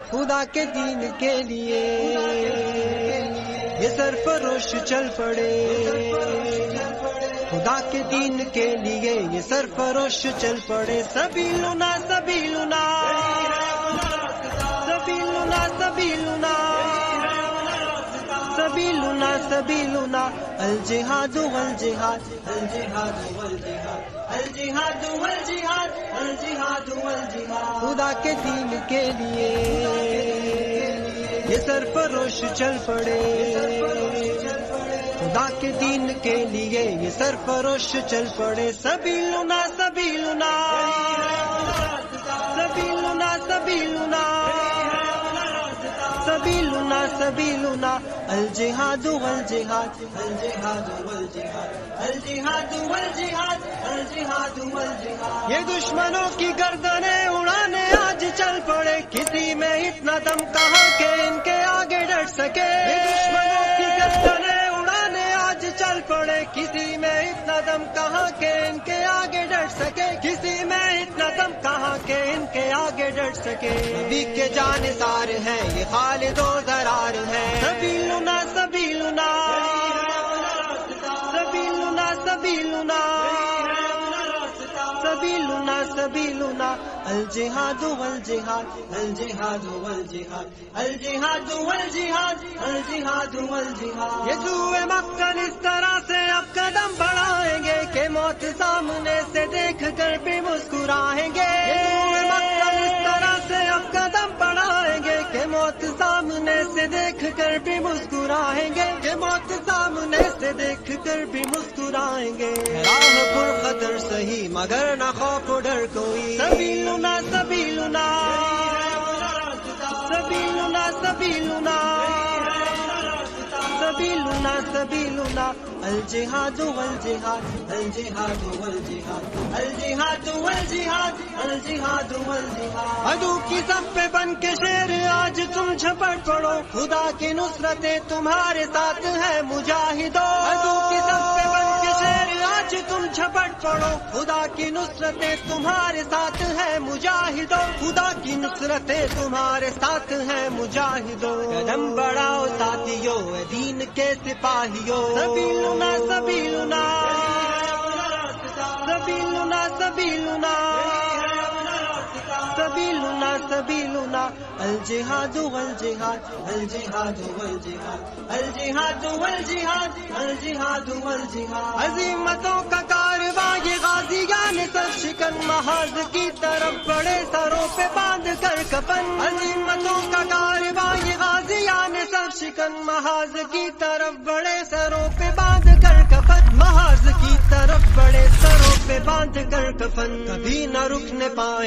خدا کے دین کے لیے یہ سرفروش چل پڑے، خدا کے دین کے لیے یہ سرفروش چل پڑے. سبیلنا سبیلنا سبیلنا سبیلنا سبیلنا سبیلنا الجہاد والجہاد الجہاد والجہاد الجہاد والجہاد الجہاد والجہاد. خدا کے دین کے لیے یہ سرفروش چل پڑے، خدا کے دین کے لیے یہ سرفروش چل پڑے. سبیلنا سبیلنا سبیلنا سبیلنا سبیلنا سبیلنا الجہاد والجہاد الجہاد والجہاد الجہاد والجہاد الجہاد والجہاد. یہ دشمنوں کی گردنیں اڑانے آج چل پڑے، کسی میں اتنا دم کہاں کہ ان کے آگے ڈٹ سکے. یہ دشمنوں کی گردنیں اڑانے آج چل پڑے، کسی میں اتنا دم کہاں کہ ان کے آگے ڈٹ سکے. کسی میں اتنا دم کہاں کہ ان کے آگے ڈٹ سکے. نبی کے جانثار ہیں یہ خالد و ضرار ہیں. سبیلنا سبیلنا سبیلنا سبیلنا سبیلنا سبیلنا الجہاد والجہاد الجہاد والجہاد الجہاد والجہاد الجہاد والجہاد. یہ سوئے مکہ اس طرح سے اب قدم بڑھائیں گے کہ موت سامنے سے دیکھ کر بھی مسکرائیں گے. یہ سوئے مکہ اس طرح سے اب قدم بڑھائیں گے کہ موت سامنے سے دیکھ کر بھی مسکرائیں گے، کہ موت سامنے سے دیکھ کر بھی مسکرائیں گے. راہ پر خطر سہی مگر نہ خوف و ڈر کوئی. سبیلنا سبیلنا سبیلنا سبیلنا سبیلنا سبیلنا الجہاد والجہاد الجہاد والجہاد الجہاد والجہاد الجہاد والجہاد. عدو کی صف پہ بن کے شیر آج تم جھپٹ پڑو، خدا کی نصرتیں تمہارے ساتھ ہیں مجاہدوں. عدو کی صف پہ بن کے شیر آج تم جھپٹ پڑو، خدا کی نصرتیں تمہارے ساتھ ہیں مجاہدوں. خدا کی نصرتیں تمہارے ساتھ ہیں مجاہدوں. قدم بڑھاؤ ساتھیوں اے دین کے سپاہیوں. سبیلنا سبیلنا سبیلنا سبیلنا سبیلنا سبیلنا الجہاد والجہاد الجہاد والجہاد الجہاد والجہاد الجہاد والجہاد. عظیمتوں کا کارواں یہ غازیان سر شکن محاذ کی طرف بڑے سروں پہ باندھ کر کفن. عظیمتوں کا کارواں یہ غازیان سر شکن محاذ کی طرف بڑے سروں پہ باندھ کر کفن. محاذ کی طرف بڑے سروں پہ باندھ کر کفن. کبھی نہ رکنے پائے